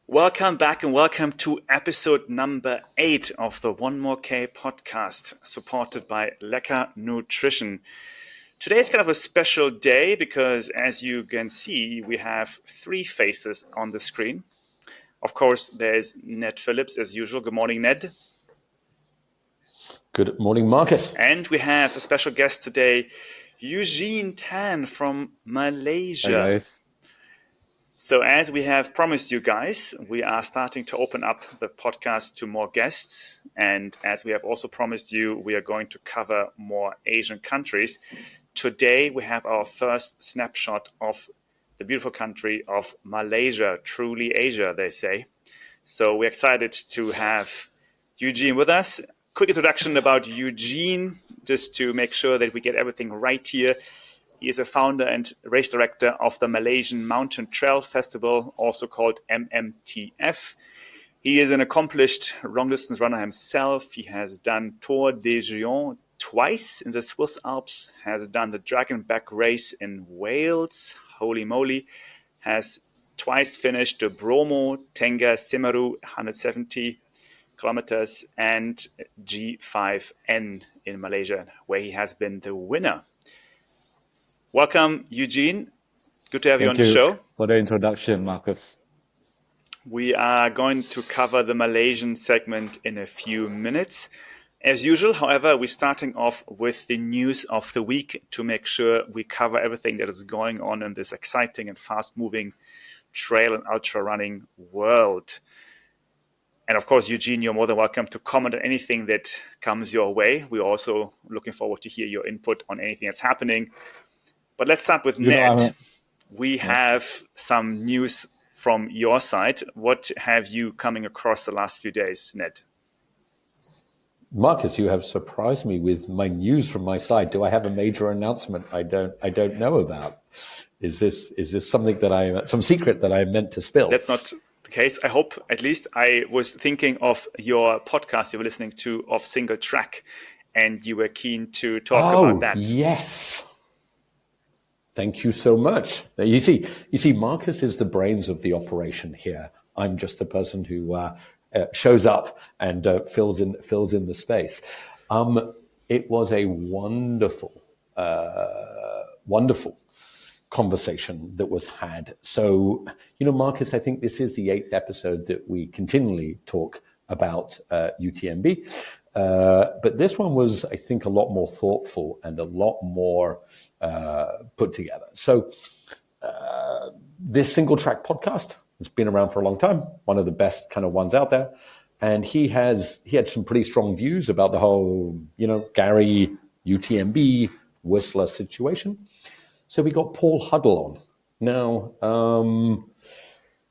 Welcome back and welcome to episode number 8 of the One More K podcast, supported by Lekker Nutrition. Today is kind of a special day because, as you can see, we have 3 faces on the screen. Of course, there's Ned Phillips as usual. Good morning, Ned. Good morning, Marcus. And we have a special guest today, Ewegene Tan from Malaysia. Hi, guys. So as we have promised you guys, we are starting to open up the podcast to more guests. And as we have also promised you, we are going to cover more Asian countries. Today, we have our first snapshot of the beautiful country of Malaysia, truly Asia, they say. So we're excited to have Ewegene with us. Quick introduction about Ewegene, just to make sure that we get everything right here. He is a founder and race director of the Malaysian Mountain Trail Festival, also called MMTF. He is an accomplished long-distance runner himself. He has done Tor Des Geants twice in the Swiss Alps, has done the Dragonback race in Wales, holy moly, has twice finished the Bromo Tengah Semeru 170 kilometers and G5N in Malaysia, where he has been the winner. Welcome, Ewegene. Good to have you on the show. Thank you for the introduction, Marcus. We are going to cover the Malaysian segment in a few minutes. As usual, however, we're starting off with the news of the week to make sure we cover everything that is going on in this exciting and fast-moving trail and ultra running world. And of course, Ewegene, you're more than welcome to comment on anything that comes your way. We're also looking forward to hear your input on anything that's happening. But let's start with Ned. We have some news from your side. What have you coming across the last few days, Ned? Marcus, you have surprised me with my news from my side. Do I have a major announcement I don't know about? Is this something that some secret that I meant to spill? That's not the case. I hope, at least. I was thinking of your podcast you were listening to of Single Track, and you were keen to talk about that. Yes. Thank you so much. You see, Marcus is the brains of the operation here. I'm just the person who shows up and fills in the space. It was a wonderful conversation that was had. So, Marcus, I think this is the 8th episode that we continually talk about UTMB. But this one was, I think, a lot more thoughtful and a lot more put together. So this Single Track podcast has been around for a long time, one of the best kind of ones out there. And he had some pretty strong views about the whole, Gary, UTMB, Whistler situation. So we got Paul Huddle on. Now,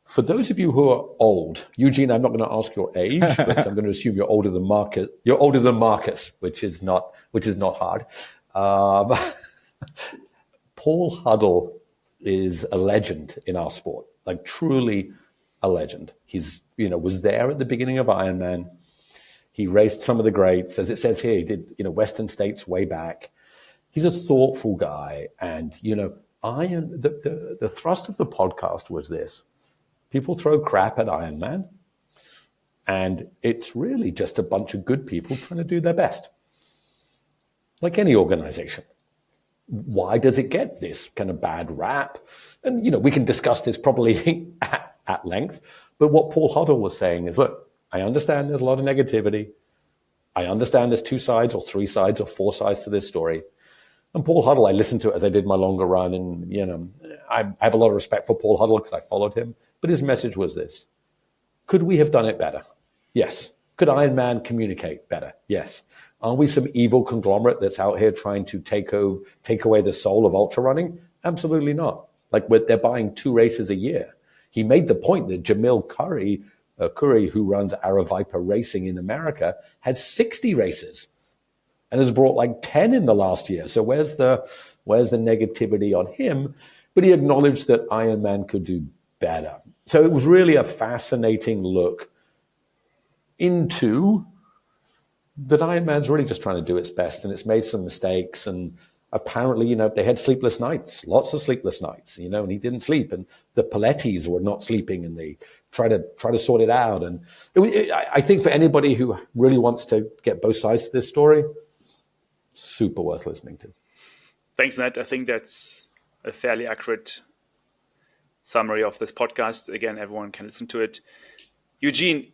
for those of you who are old, Ewegene, I'm not going to ask your age, but I'm going to assume you're older than Marcus. You're older than Marcus, which is not hard. Paul Huddle is a legend in our sport, like truly a legend. He's was there at the beginning of Ironman. He raced some of the greats, as it says here. He did Western States way back. He's a thoughtful guy, and the thrust of the podcast was this. People throw crap at Ironman, and it's really just a bunch of good people trying to do their best. Like any organization. Why does it get this kind of bad rap? And, we can discuss this probably at length, but what Paul Huddle was saying is, look, I understand there's a lot of negativity. I understand there's 2 sides or 3 sides or 4 sides to this story. And Paul Huddle, I listened to it as I did my longer run, and, I have a lot of respect for Paul Huddle because I followed him. But his message was this. Could we have done it better? Yes. Could Ironman communicate better? Yes. Are we some evil conglomerate that's out here trying to take away the soul of ultra running? Absolutely not. Like they're buying 2 races a year. He made the point that Jamil Curry, who runs Aravipa Racing in America, had 60 races and has brought like 10 in the last year. So where's the negativity on him? But he acknowledged that Ironman could do better. So it was really a fascinating look into that Ironman's really just trying to do its best, and it's made some mistakes. And apparently, they had sleepless nights, lots of sleepless nights, and he didn't sleep. And the Paletis were not sleeping, and they try to sort it out. And I think for anybody who really wants to get both sides of this story, super worth listening to. Thanks, Ned. I think that's a fairly accurate summary of this podcast. Again, everyone can listen to it. Eugene,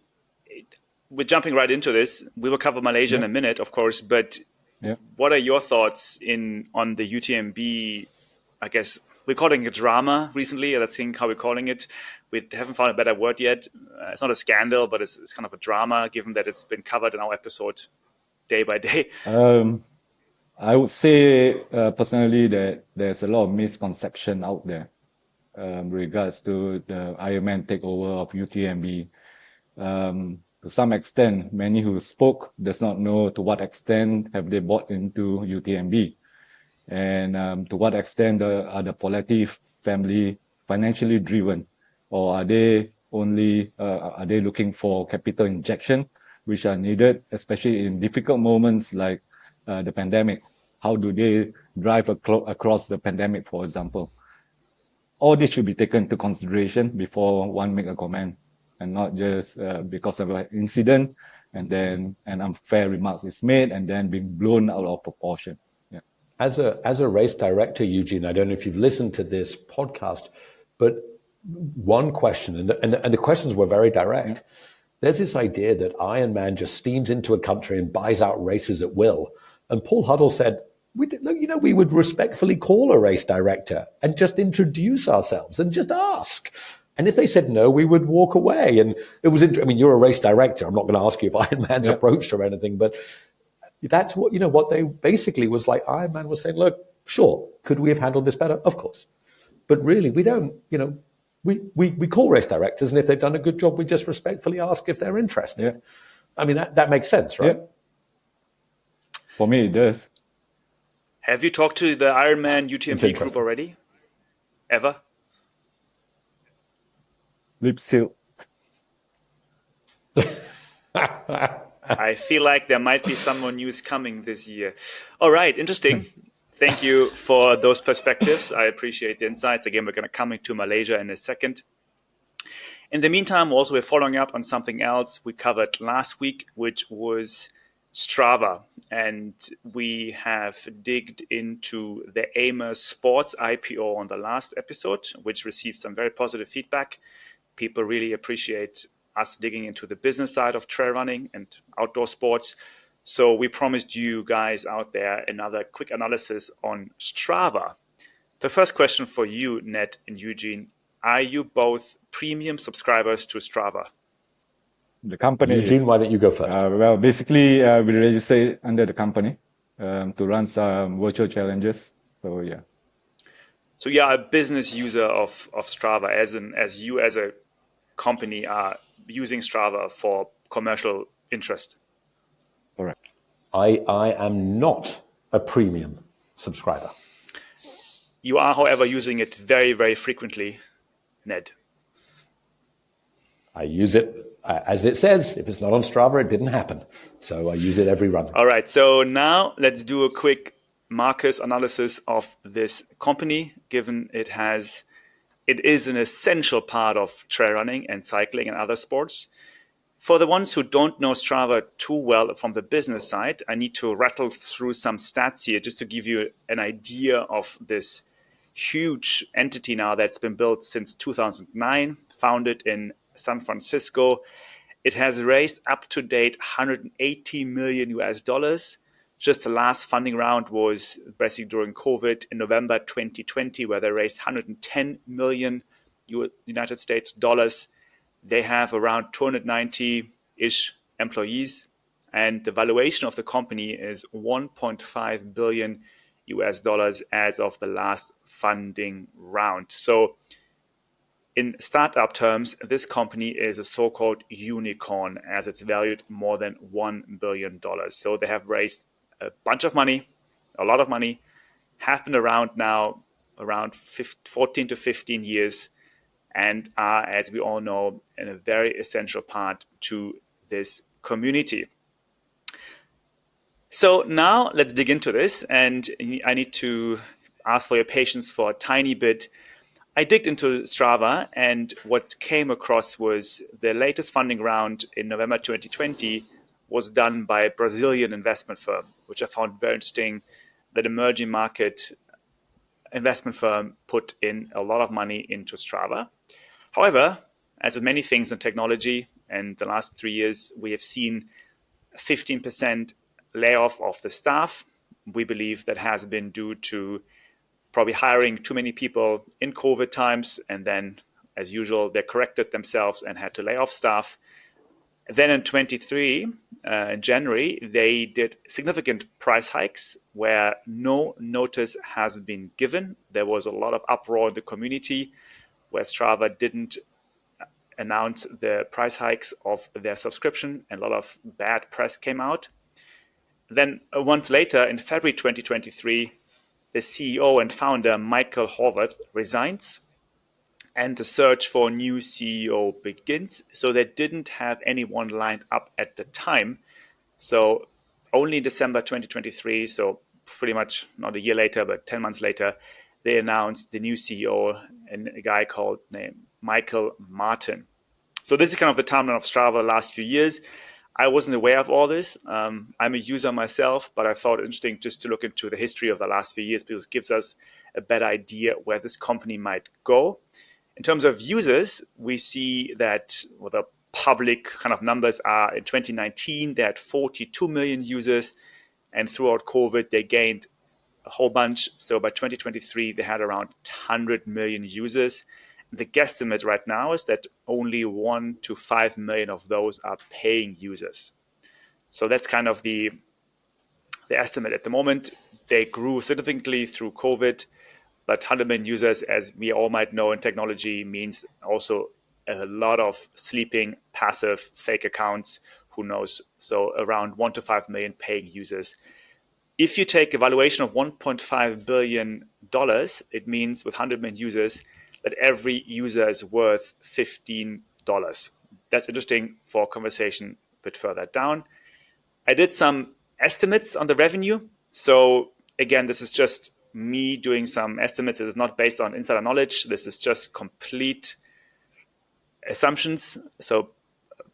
we're jumping right into this. We will cover Malaysia in a minute, of course, but what are your thoughts on the UTMB? I guess we're calling it drama recently. That's how we're calling it. We haven't found a better word yet. It's not a scandal, but it's kind of a drama, given that it's been covered in our episode day by day. I would say personally that there's a lot of misconception out there regards to the Ironman takeover of UTMB. To some extent, many who spoke does not know to what extent have they bought into UTMB, and to what extent are the Politi family financially driven, or are they looking for capital injection, which are needed, especially in difficult moments like the pandemic. How do they drive across the pandemic, for example? All this should be taken into consideration before one make a comment, and not just because of an incident and then an unfair remarks is made and then being blown out of proportion. Yeah. As a race director, Eugene, I don't know if you've listened to this podcast, but one question, and the questions were very direct. Yeah. There's this idea that Ironman just steams into a country and buys out races at will. And Paul Huddle said, we would respectfully call a race director and just introduce ourselves and just ask. And if they said no, we would walk away. And it was, you're a race director. I'm not going to ask you if Ironman's approached or anything, but that's what they basically was like. Ironman was saying, look, sure, could we have handled this better? Of course. But really, we don't, we call race directors, and if they've done a good job, we just respectfully ask if they're interested. Yeah. That makes sense, right? Yeah. For me, it does. Have you talked to the Ironman UTMB group already? Ever? Lip seal. I feel like there might be some more news coming this year. All right, interesting. Thank you for those perspectives. I appreciate the insights. Again, we're going to come into Malaysia in a second. In the meantime, also we're following up on something else we covered last week, which was Strava. And we have digged into the Amer Sports IPO on the last episode, which received some very positive feedback. People really appreciate us digging into the business side of trail running and outdoor sports. So we promised you guys out there another quick analysis on Strava. The first question for you, Ned and Eugene, are you both premium subscribers to Strava? The company Eugene, why don't you go first? Well, basically, we register under the company to run some virtual challenges. So, yeah. So you are a business user of Strava, as you as a company are using Strava for commercial interest. Correct. I am not a premium subscriber. You are, however, using it very, very frequently, Ned. I use it as it says. If it's not on Strava, it didn't happen. So I use it every run. All right. So now let's do a quick Marcus analysis of this company, given it is an essential part of trail running and cycling and other sports. For the ones who don't know Strava too well from the business side, I need to rattle through some stats here just to give you an idea of this huge entity now that's been built since 2009, founded in San Francisco. It has raised up to date $180 million US. Just the last funding round was basically during COVID in November 2020, where they raised 110 million United States dollars. They have around 290-ish employees, and the valuation of the company is 1.5 billion US dollars as of the last funding round. So in startup terms, this company is a so-called unicorn, as it's valued more than $1 billion. So they have raised a bunch of money, a lot of money, have been around now around 14 to 15 years, and are, as we all know, a very essential part to this community. So now let's dig into this, and I need to ask for your patience for a tiny bit. I digged into Strava, and what came across was the latest funding round in November 2020 was done by a Brazilian investment firm, which I found very interesting. That emerging market investment firm put in a lot of money into Strava. However, as with many things in technology, and the last 3 years, we have seen 15% layoff of the staff. We believe that has been due to probably hiring too many people in COVID times, and then, as usual, they corrected themselves and had to lay off staff. Then in 23, in January, they did significant price hikes where no notice has been given. There was a lot of uproar in the community where Strava didn't announce the price hikes of their subscription, and a lot of bad press came out. Then a month later, in February 2023, the CEO and founder, Michael Horvath, resigns, and the search for a new CEO begins. So they didn't have anyone lined up at the time. So only in December 2023, so pretty much not a year later, but 10 months later, they announced the new CEO, and a guy called named Michael Martin. So this is kind of the timeline of Strava the last few years. I wasn't aware of all this. I'm a user myself, but I thought it interesting just to look into the history of the last few years because it gives us a better idea where this company might go. In terms of users, we see that the public kind of numbers are in 2019, they had 42 million users, and throughout COVID, they gained a whole bunch. So by 2023, they had around 100 million users. The guesstimate right now is that only 1 to 5 million of those are paying users. So that's kind of the estimate at the moment. They grew significantly through COVID, but 100 million users, as we all might know in technology, means also a lot of sleeping, passive, fake accounts, who knows. So around 1 to 5 million paying users. If you take a valuation of $1.5 billion, it means with 100 million users, that every user is worth $15. That's interesting for a conversation a bit further down. I did some estimates on the revenue. So again, this is just me doing some estimates. This is not based on insider knowledge. This is just complete assumptions. So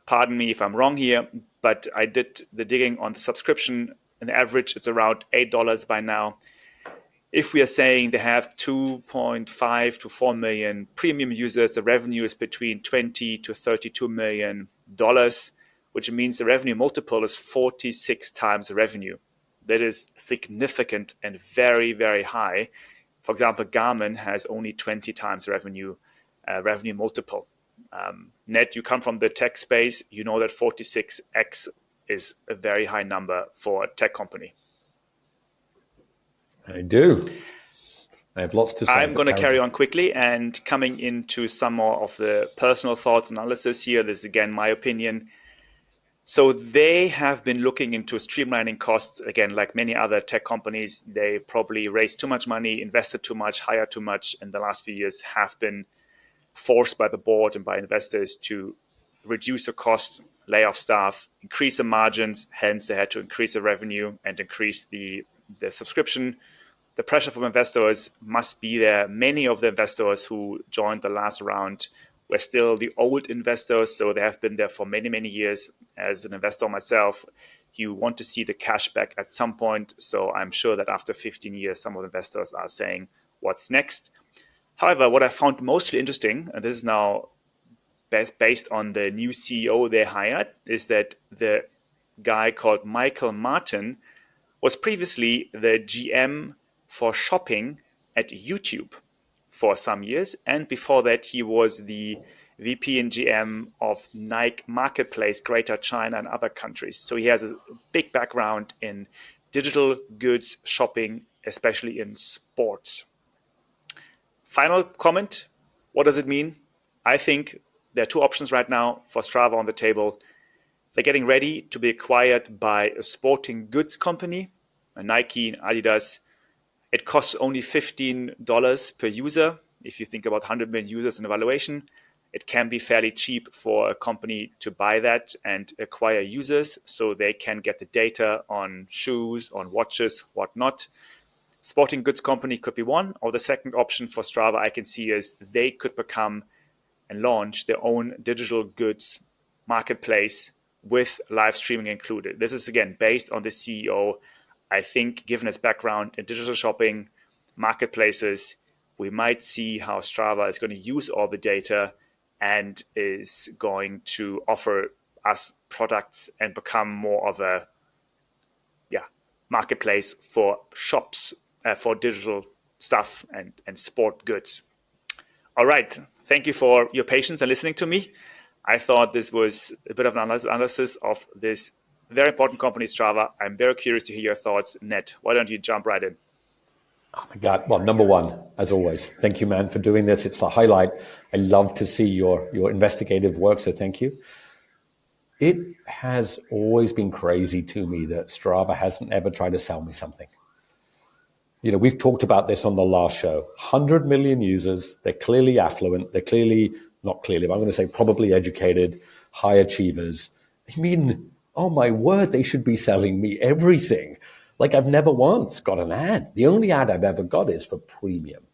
pardon me if I'm wrong here, but I did the digging on the subscription. On average, it's around $8 by now. If we are saying they have 2.5 to 4 million premium users, the revenue is between $20 to $32 million, which means the revenue multiple is 46 times the revenue. That is significant and very, very high. For example, Garmin has only 20 times revenue multiple. Ned, you come from the tech space. You know that 46x is a very high number for a tech company. I do. I have lots to say. I'm going to carry on quickly and coming into some more of the personal thoughts analysis here. This is again my opinion. So they have been looking into streamlining costs. Again, like many other tech companies, they probably raised too much money, invested too much, hired too much in the last few years, have been forced by the board and by investors to reduce the cost, lay off staff, increase the margins. Hence, they had to increase the revenue and increase the subscription. The pressure from investors must be there. Many of the investors who joined the last round were still the old investors, so they have been there for many, many years. As an investor myself, you want to see the cash back at some point. So I'm sure that after 15 years, some of the investors are saying, what's next? However, what I found mostly interesting, and this is now based on the new CEO they hired, is that the guy called Michael Martin was previously the GM for shopping at YouTube for some years. And before that, he was the VP and GM of Nike Marketplace, Greater China and other countries. So he has a big background in digital goods shopping, especially in sports. Final comment, what does it mean? I think there are two options right now for Strava on the table. They're getting ready to be acquired by a sporting goods company, a Nike and Adidas. It costs only $15 per user. If you think about 100 million users in evaluation, It can be fairly cheap for a company to buy that and acquire users so they can get the data on shoes, on watches, whatnot. Sporting goods company could be one, or the second option for Strava I can see is they could become and launch their own digital goods marketplace with live streaming included. This is, again, based on the CEO. I think, given his background in digital shopping, marketplaces, we might see how Strava is going to use all the data and is going to offer us products and become more of a marketplace for shops, for digital stuff and sport goods. All right. Thank you for your patience and listening to me. I thought this was a bit of an analysis of this very important company, Strava. I'm very curious to hear your thoughts. Ned, why don't you jump right in? Oh my God. Well, number one, as always, thank you, man, for doing this. It's a highlight. I love to see your investigative work, so thank you. It has always been crazy to me that Strava hasn't ever tried to sell me something. We've talked about this on the last show. 100 million users. They're clearly affluent. They're clearly, not clearly, but I'm going to say probably educated, high achievers. I mean, oh my word, they should be selling me everything. Like, I've never once got an ad. The only ad I've ever got is for premium.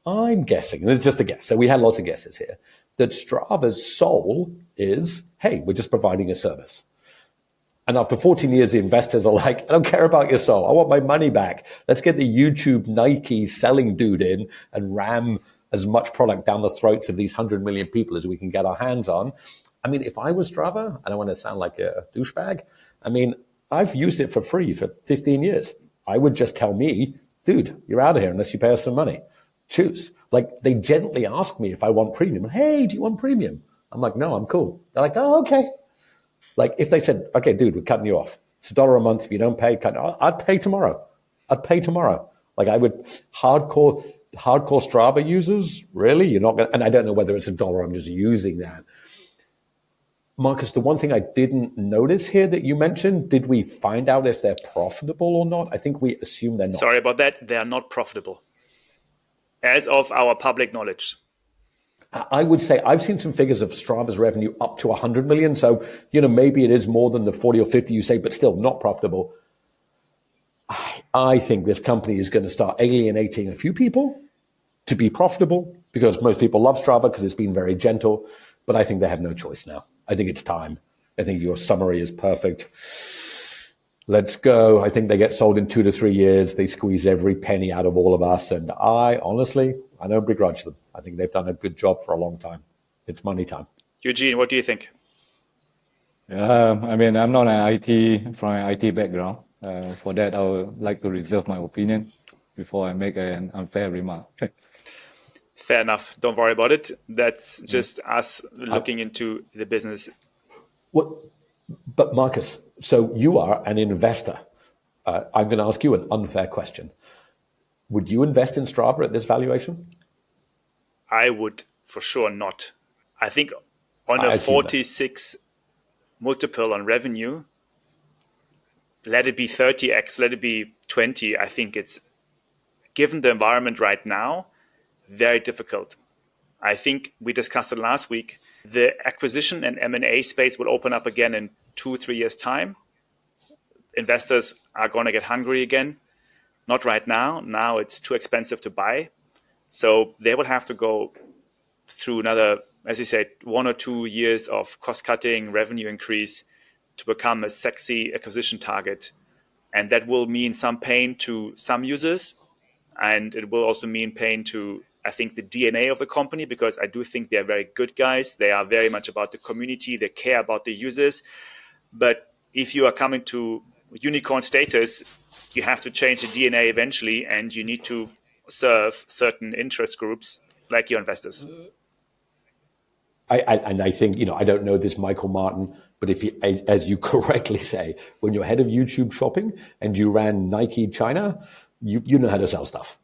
I'm guessing, and it's just a guess, so we had lots of guesses here, that Strava's soul is, hey, we're just providing a service. And after 14 years, the investors are like, I don't care about your soul. I want my money back. Let's get the YouTube Nike selling dude in and ram as much product down the throats of these 100 million people as we can get our hands on. I mean, if I was Strava, I don't want to sound like a douchebag. I mean, I've used it for free for 15 years. I would just tell me, dude, you're out of here unless you pay us some money. Choose. Like, they gently ask me if I want premium. Hey, do you want premium? I'm like, no, I'm cool. They're like, oh, okay. Like, if they said, okay, dude, we're cutting you off. It's $1 a month. If you don't pay, I'd pay tomorrow. Like, I would, hardcore Strava users, really? You're not going to, and I don't know whether it's $1. I'm just using that. Marcus, the one thing I didn't notice here that you mentioned, did we find out if they're profitable or not? I think we assume they're not. Sorry about that. They are not profitable, as of our public knowledge. I would say I've seen some figures of Strava's revenue up to 100 million. So, maybe it is more than the 40 or 50 you say, but still not profitable. I think this company is going to start alienating a few people to be profitable because most people love Strava because it's been very gentle. But I think they have no choice now. I think it's time. I think your summary is perfect. Let's go. I think they get sold in 2 to 3 years. They squeeze every penny out of all of us. And I don't begrudge them. I think they've done a good job for a long time. It's money time. Eugene, what do you think? I mean, I'm not from an IT background. For that, I would like to reserve my opinion before I make an unfair remark. Fair enough. Don't worry about it. That's just us looking into the business. But Marcus, so you are an investor. I'm going to ask you an unfair question. Would you invest in Strava at this valuation? I would for sure not. I think on a 46 multiple on revenue, let it be 30x, let it be 20. I think it's, given the environment right now, very difficult. I think we discussed it last week. The acquisition and M&A space will open up again in 2-3 years' time. Investors are going to get hungry again. Not right now. Now it's too expensive to buy. So they will have to go through another, as you said, 1 or 2 years of cost-cutting, revenue increase to become a sexy acquisition target. And that will mean some pain to some users. And it will also mean pain to, I think, the DNA of the company, because I do think they're very good guys. They are very much about the community. They care about the users. But if you are coming to unicorn status, you have to change the DNA eventually, and you need to serve certain interest groups like your investors. I think, I don't know this Michael Martin, but if you, as you correctly say, when you're head of YouTube shopping and you ran Nike China, you know how to sell stuff.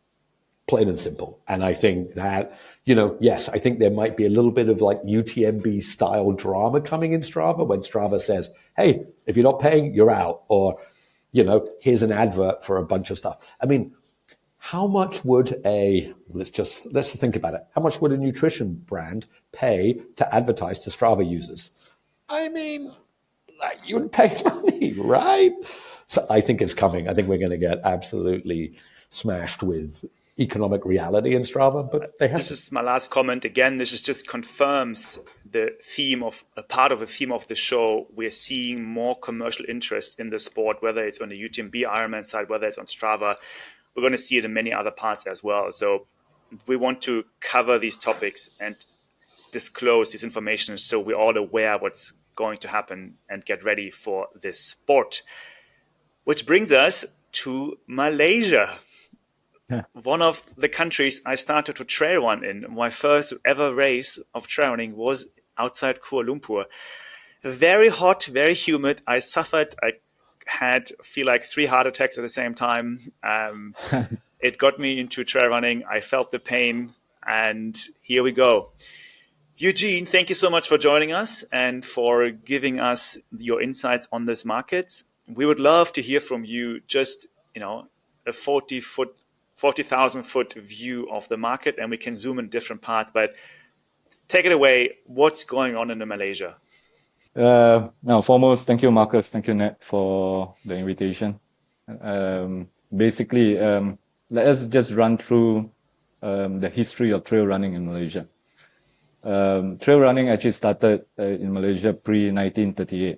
Plain and simple. And I think that, yes, I think there might be a little bit of like UTMB style drama coming in Strava when Strava says, hey, if you're not paying, you're out. Or, here's an advert for a bunch of stuff. I mean, how much would let's just think about it. How much would a nutrition brand pay to advertise to Strava users? I mean, like, you'd pay money, right? So I think it's coming. I think we're going to get absolutely smashed with economic reality in Strava, but they have This is my last comment. Again, this is just confirms the theme of a part of the theme of the show. We're seeing more commercial interest in the sport, whether it's on the UTMB Ironman side, whether it's on Strava. We're going to see it in many other parts as well. So we want to cover these topics and disclose this information so we're all aware what's going to happen and get ready for this sport. Which brings us to Malaysia. One of the countries I started to trail run in. My first ever race of trail running was outside Kuala Lumpur. Very hot, very humid. I suffered. I feel like 3 heart attacks at the same time. It got me into trail running. I felt the pain, and here we go. Eugene, thank you so much for joining us and for giving us your insights on this market. We would love to hear from you, just, a 40,000 foot view of the market, and we can zoom in different parts, but take it away. What's going on in Malaysia? Now, foremost, thank you, Marcus. Thank you, Nat, for the invitation. Basically, let us just run through the history of trail running in Malaysia. Trail running actually started in Malaysia pre-1938.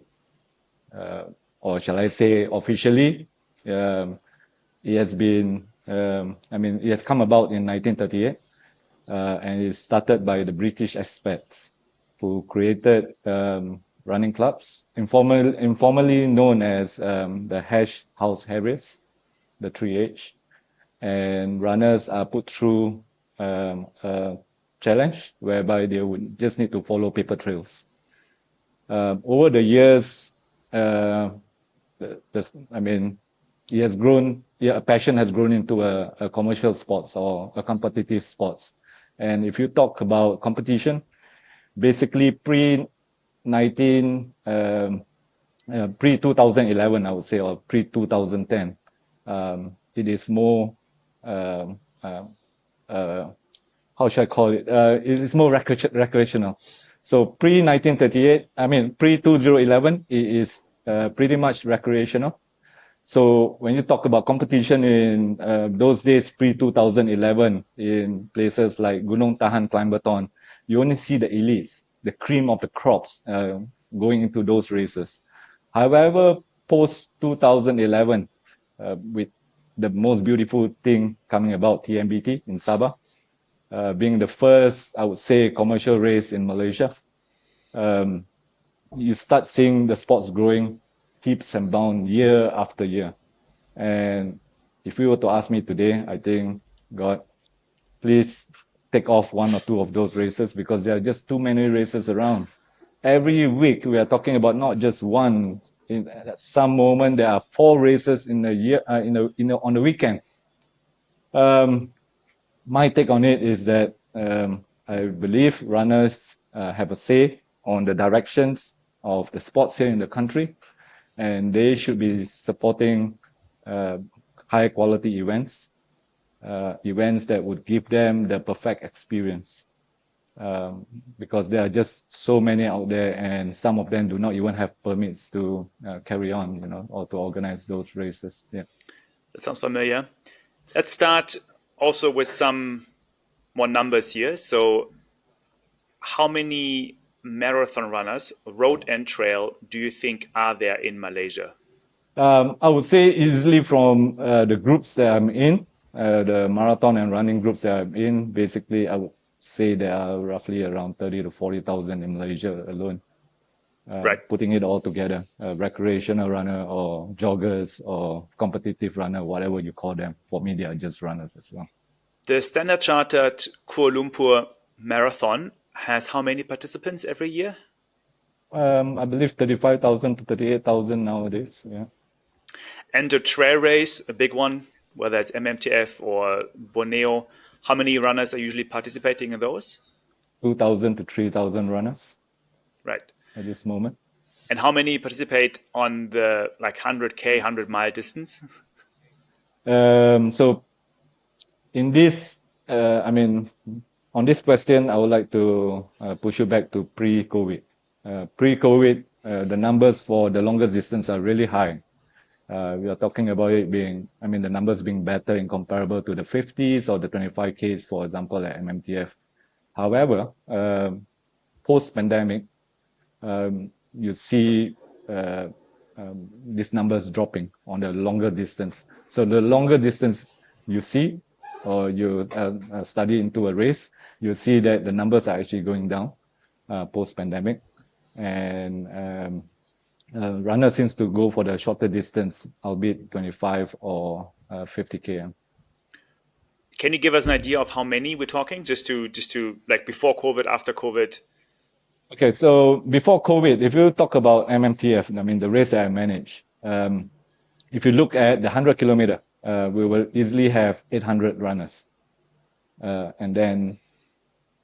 Or shall I say officially, it has been, it has come about in 1938, and it started by the British expats who created running clubs, informally known as the Hash House Harriers, the 3H. And runners are put through a challenge whereby they would just need to follow paper trails. Over the years, it has grown. A passion has grown into a commercial sports or a competitive sports. And if you talk about competition, basically pre-2011, I would say, or pre-2010, it is more, how should I call it? It is more recreational. So pre-1938, pre-2011, it is pretty much recreational. So when you talk about competition in those days, pre-2011, in places like Gunung Tahan Climbathon, you only see the elites, the cream of the crops going into those races. However, post-2011, with the most beautiful thing coming about, TMBT in Sabah, being the first, I would say, commercial race in Malaysia, you start seeing the sports growing leaps and bounds year after year. And if you were to ask me today, I think, God, please take off 1 or 2 of those races, because there are just too many races around. Every week we are talking about not just one. At some moment there are 4 races in a year, on the weekend. My take on it is that I believe runners have a say on the directions of the sports here in the country, and they should be supporting high quality events that would give them the perfect experience, because there are just so many out there, and some of them do not even have permits to carry on, or to organize those races. Yeah, that sounds familiar. Let's start also with some more numbers here. So how many marathon runners, road and trail, do you think are there in Malaysia? I would say easily from the groups that I'm in, the marathon and running groups that I'm in, basically I would say there are roughly around 30 to 40,000 in Malaysia alone. Right. Putting it all together, recreational runner or joggers or competitive runner, whatever you call them. For me, they are just runners as well. The Standard Chartered Kuala Lumpur Marathon has how many participants every year? I believe 35,000 to 38,000 nowadays. Yeah. And the trail race, a big one, whether it's MMTF or Borneo, how many runners are usually participating in those? 2,000 to 3,000 runners. Right. At this moment. And how many participate on the 100K, 100-mile distance? So in this, on this question, I would like to push you back to pre-COVID. Pre-COVID, the numbers for the longest distance are really high. We are talking about it being, the numbers being better in comparable to the 50s or the 25Ks, for example, at MMTF. However, post-pandemic, you see these numbers dropping on the longer distance. So the longer distance you see, or you study into a race, you see that the numbers are actually going down post-pandemic. And runners seems to go for the shorter distance, albeit 25 or 50 km. Can you give us an idea of how many we're talking, just to like before COVID, after COVID? Okay, so before COVID, if you talk about MMTF, the race that I manage, if you look at the 100 kilometer, we will easily have 800 runners. And then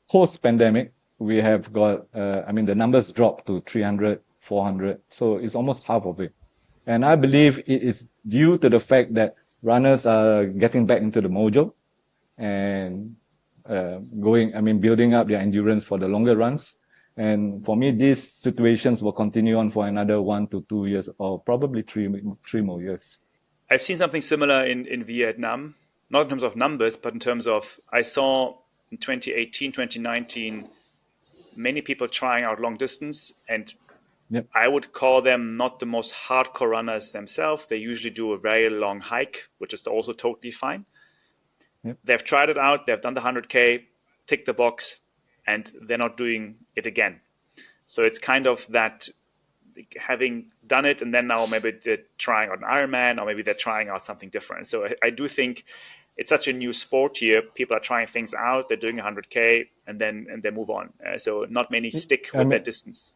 post-pandemic, we have got, the numbers dropped to 300, 400. So it's almost half of it. And I believe it is due to the fact that runners are getting back into the mojo and building up their endurance for the longer runs. And for me, these situations will continue on for another 1 to 2 years, or probably three more years. I've seen something similar in Vietnam, not in terms of numbers, but in terms of, I saw in 2018, 2019, many people trying out long distance, and Yep. I would call them not the most hardcore runners themselves. They usually do a very long hike, which is also totally fine. Yep. They've tried it out. They've done the 100K, tick the box, and they're not doing it again. So it's kind of that, having done it, and then now maybe they're trying out an Ironman, or maybe they're trying out something different. So I do think it's such a new sport here. People are trying things out. They're doing 100K, and they move on. So not many stick with that distance.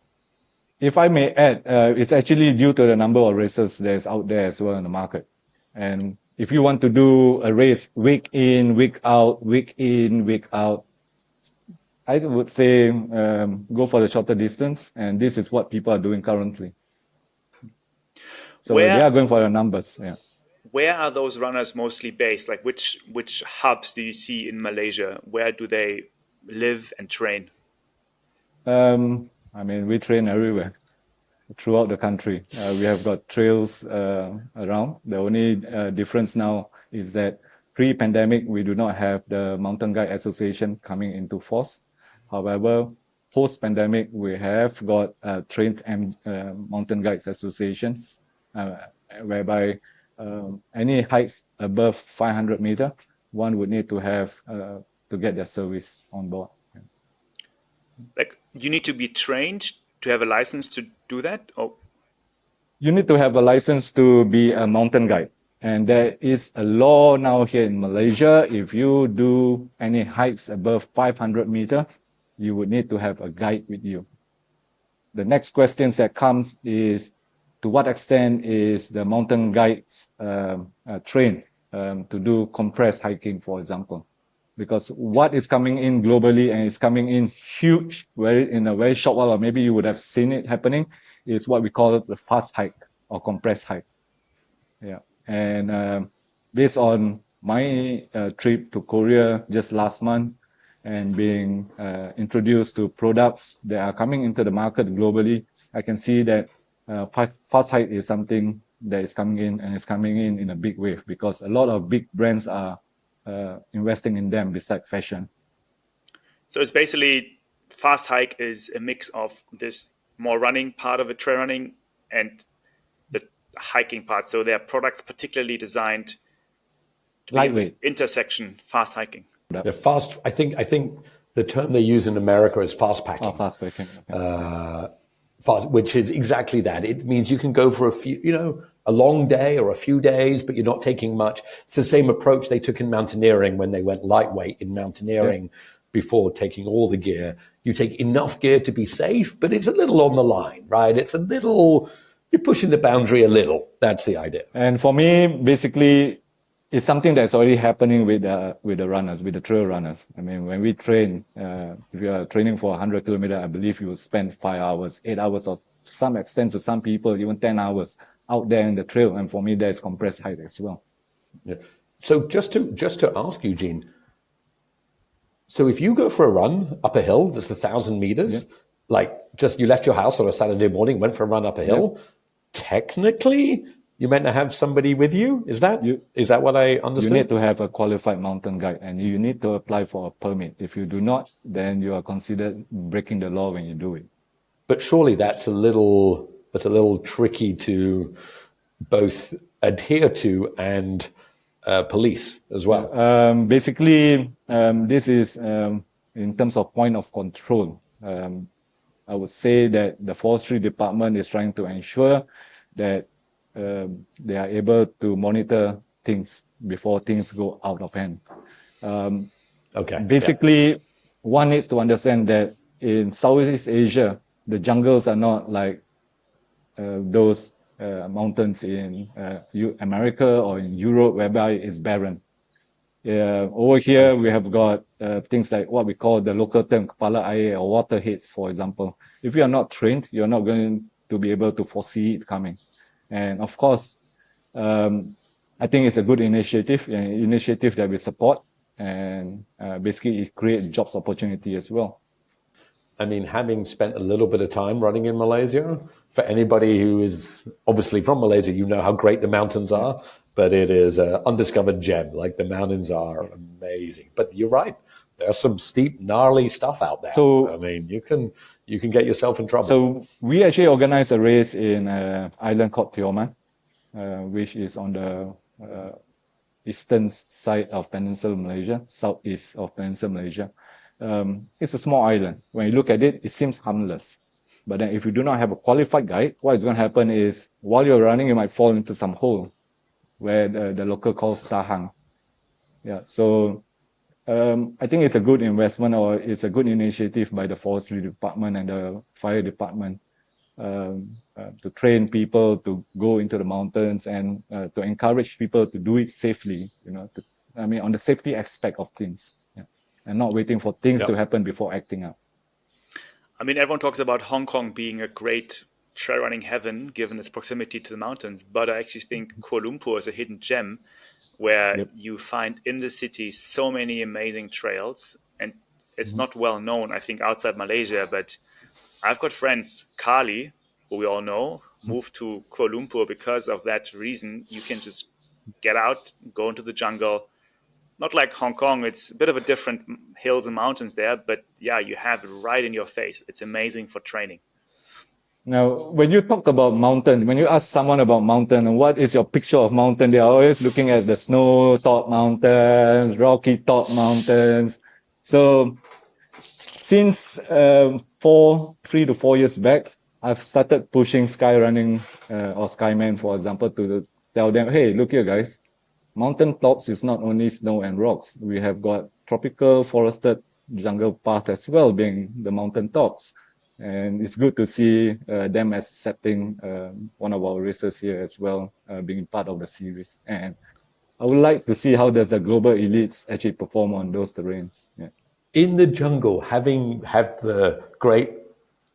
If I may add, it's actually due to the number of races that's out there as well in the market. And if you want to do a race week in, week out, I would say go for the shorter distance. And this is what people are doing currently. So they are going for the numbers. Yeah. Where are those runners mostly based? Like which hubs do you see in Malaysia? Where do they live and train? We train everywhere throughout the country. We have got trails around. The only difference now is that pre-pandemic, we do not have the Mountain Guide Association coming into force. However, post-pandemic, we have got trained Mountain Guides Associations, whereby any hikes above 500 meters, one would need to have to get their service on board. Like, you need to be trained to have a license to do that? Or you need to have a license to be a mountain guide. And there is a law now here in Malaysia. If you do any hikes above 500 meters, you would need to have a guide with you. The next question that comes is, to what extent is the mountain guides trained to do compressed hiking, for example? Because what is coming in globally, and it's coming in huge, in a very short while, or maybe you would have seen it happening, is what we call the fast hike or compressed hike. Yeah. And based on my trip to Korea just last month, and being introduced to products that are coming into the market globally, I can see that fast hike is something that is coming in, and it's coming in a big wave, because a lot of big brands are investing in them besides fashion. So it's basically, fast hike is a mix of this more running part of it, trail running, and the hiking part. So there are products particularly designed to be lightweight intersection fast hiking. Yeah, fast. I think the term they use in America is fast packing. Oh, fast packing. Okay. Which is exactly that. It means you can go for a long day or a few days, but you're not taking much. It's the same approach they took in mountaineering when they went lightweight in mountaineering before taking all the gear. You take enough gear to be safe, but it's a little on the line, right? It's a little, you're pushing the boundary a little. That's the idea. And for me, basically, it's something that's already happening with the runners, with the trail runners. When we train, if you are training for 100 kilometers, I believe you will spend 5 hours, 8 hours, or to some extent, to some people, even 10 hours out there in the trail. And for me, there's compressed hike as well. Yeah. So just to ask Eugene, so if you go for a run up a hill that's 1,000 meters, like just you left your house on a Saturday morning, went for a run up a hill, technically you meant to have somebody with you. Is that what I understood? You need to have a qualified mountain guide, and you need to apply for a permit. If you do not, then you are considered breaking the law when you do it. But surely that's a little tricky to both adhere to and police as well. Basically, this is in terms of point of control. I would say that the forestry department is trying to ensure that they are able to monitor things before things go out of hand. Basically, one needs to understand that in Southeast Asia, the jungles are not like those mountains in America or in Europe, whereby it's barren. Over here, we have got things like what we call the local term kepala air or water heads, for example. If you are not trained, you're not going to be able to foresee it coming. And of course, I think it's a good initiative, an initiative that we support, and basically it creates jobs opportunity as well. I mean, having spent a little bit of time running in Malaysia, for anybody who is obviously from Malaysia, you know how great the mountains are, but it is an undiscovered gem. Like the mountains are amazing. But you're right. There's some steep, gnarly stuff out there. So, I mean, you can get yourself in trouble. So we actually organized a race in an island called Tioman, which is on the eastern side of Peninsular Malaysia, southeast of Peninsular Malaysia. It's a small island. When you look at it, it seems harmless. But then if you do not have a qualified guide, what is going to happen is while you're running, you might fall into some hole where the local calls tahang. Yeah. So I think it's a good investment, or it's a good initiative by the forestry department and the fire department to train people to go into the mountains and to encourage people to do it safely, on the safety aspect of things. And not waiting for things to happen before acting up. I mean, everyone talks about Hong Kong being a great trail running heaven given its proximity to the mountains, but I actually think Kuala Lumpur is a hidden gem where you find in the city so many amazing trails, and it's not well known, I think, outside Malaysia, but I've got friends, Carly, who we all know, moved to Kuala Lumpur because of that reason. You can just get out, go into the jungle. Not like Hong Kong, it's a bit of a different hills and mountains there, but yeah, you have it right in your face. It's amazing for training. Now, when you talk about mountain, when you ask someone about mountain, what is your picture of mountain? They are always looking at the snow-topped mountains, rocky-topped mountains. So since 3 to 4 years back, I've started pushing sky running or Skyman, for example, to tell them, hey, look here, guys. Mountain tops is not only snow and rocks. We have got tropical forested jungle path as well, being the mountain tops. And it's good to see them accepting one of our races here as well, being part of the series. And I would like to see how does the global elites actually perform on those terrains. Yeah. In the jungle, have the great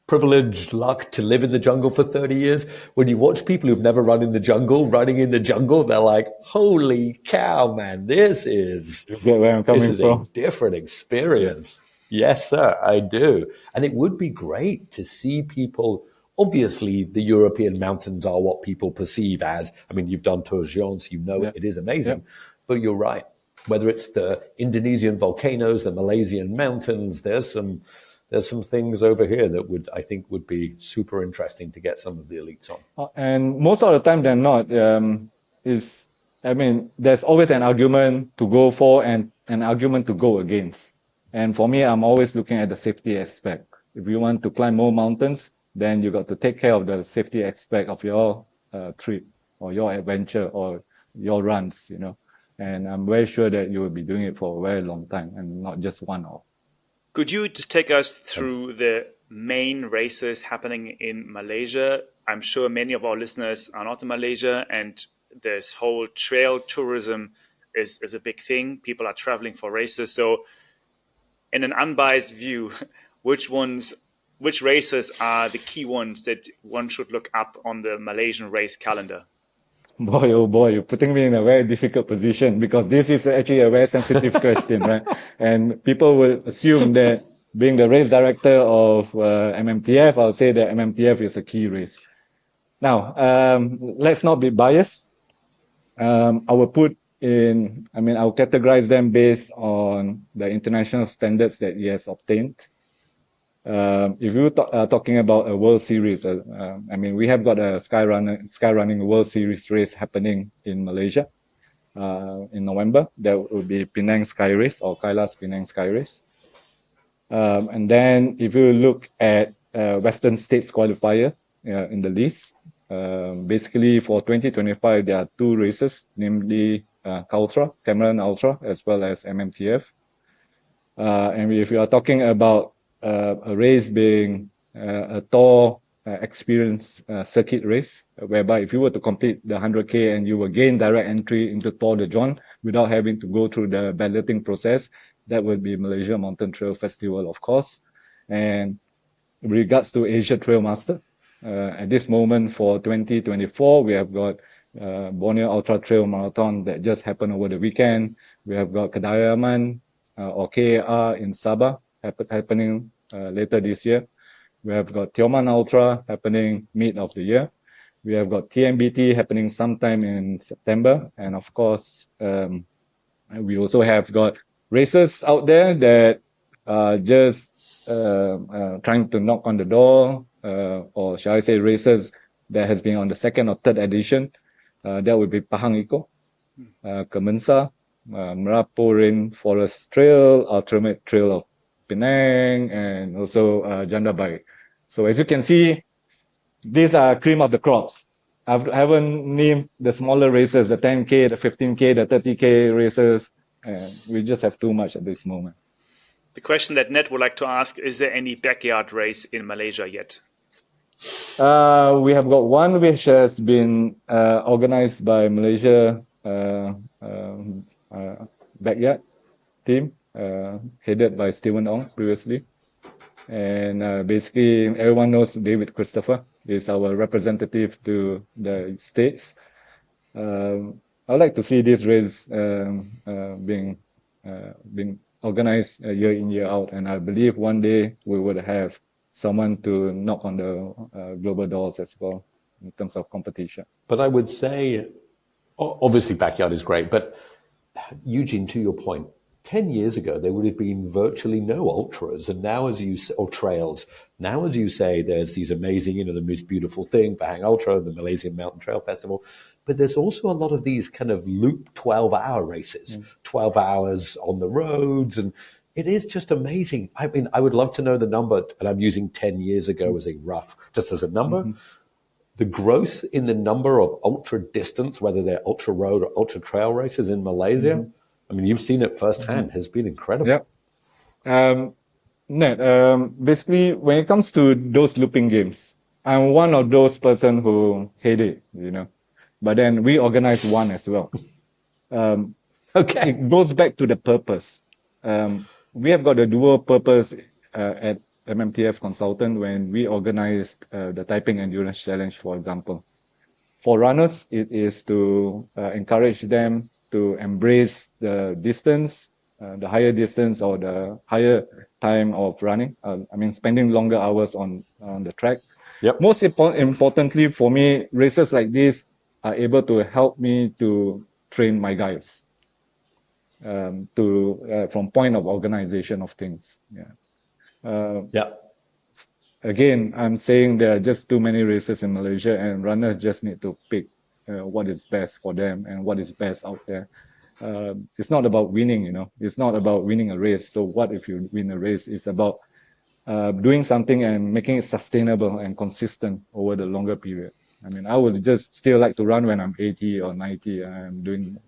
privileged luck to live in the jungle for 30 years, when you watch people who've never run in the jungle running in the jungle, they're like, holy cow, man, this is a different experience. Yes, sir, I do. And it would be great to see people. Obviously, the European mountains are what people perceive as, I mean, you've done Tor Des Geants, it is amazing, but you're right. Whether it's the Indonesian volcanoes, the Malaysian mountains, there's some things over here that I think would be super interesting to get some of the elites on. And most of the time they're not. There's always an argument to go for and an argument to go against. And for me, I'm always looking at the safety aspect. If you want to climb more mountains, then you got to take care of the safety aspect of your trip or your adventure or your runs, And I'm very sure that you will be doing it for a very long time and not just one-off. Could you just take us through the main races happening in Malaysia? I'm sure many of our listeners are not in Malaysia, and this whole trail tourism is a big thing. People are traveling for races. So in an unbiased view, which races are the key ones that one should look up on the Malaysian race calendar? Boy, oh boy, you're putting me in a very difficult position because this is actually a very sensitive question, right? And people will assume that being the race director of MMTF, I'll say that MMTF is a key race. Now, let's not be biased. I will I'll categorize them based on the international standards that he has obtained. If you are talking about a World Series, we have got a skyrunning World Series race happening in Malaysia in November. That will be Penang Sky Race or Kailas Penang Sky Race. And then if you look at Western States qualifier in the list, basically for 2025, there are two races, namely Cameron Ultra, as well as MMTF. And if you are talking about a race being a Tor experience circuit race, whereby if you were to complete the 100K and you will gain direct entry into Tor Des Geants without having to go through the balloting process, that would be Malaysia Mountain Trail Festival, of course. And in regards to Asia Trail Master, at this moment for 2024, we have got Borneo Ultra Trail Marathon that just happened over the weekend. We have got Kadayaman or KAR in Sabah happening later this year. We have got Tioman Ultra happening mid of the year. We have got TMBT happening sometime in September. And of course, we also have got races out there that are just trying to knock on the door, or shall I say races that has been on the second or third edition. That would be Pahang Eco, Kemensa, Merapu Rainforest Trail, Ultimate Trail of Penang, and also Janda Bai. So as you can see, these are cream of the crops. I haven't named the smaller races, the 10K, the 15K, the 30K races. We just have too much at this moment. The question that Ned would like to ask, is there any backyard race in Malaysia yet? We have got one which has been organized by Malaysia backyard team, headed by Stephen Ong previously. And basically, everyone knows David Christopher is our representative to the States. I'd like to see this race being organized year in, year out. And I believe one day we would have someone to knock on the global doors as well in terms of competition. But I would say, obviously, backyard is great. But Ewegene, to your point, 10 years ago, there would have been virtually no ultras. And now, or trails, now, as you say, there's these amazing, the most beautiful thing, Pahang Ultra, the Malaysian Mountain Trail Festival. But there's also a lot of these kind of loop 12-hour races, 12 hours on the roads. And it is just amazing. I mean, I would love to know the number, and I'm using 10 years ago as just as a number. The growth in the number of ultra distance, whether they're ultra road or ultra trail races in Malaysia, I mean, you've seen it firsthand, has been incredible. Yeah. Ned, basically, when it comes to those looping games, I'm one of those person who hate it, But then we organize one as well. Okay. It goes back to the purpose. We have got a dual purpose at MMTF Consultant when we organized the Taiping Endurance Challenge, for example. For runners, it is to encourage them to embrace the distance, the higher distance or the higher time of running. Spending longer hours on the track. Yep. Most importantly for me, races like this are able to help me to train my guys from point of organization of things. Again, I'm saying there are just too many races in Malaysia, and runners just need to pick what is best for them and what is best out there. It's not about winning, It's not about winning a race. So what if you win a race? It's about doing something and making it sustainable and consistent over the longer period. I would just still like to run when I'm 80 or 90. I'm doing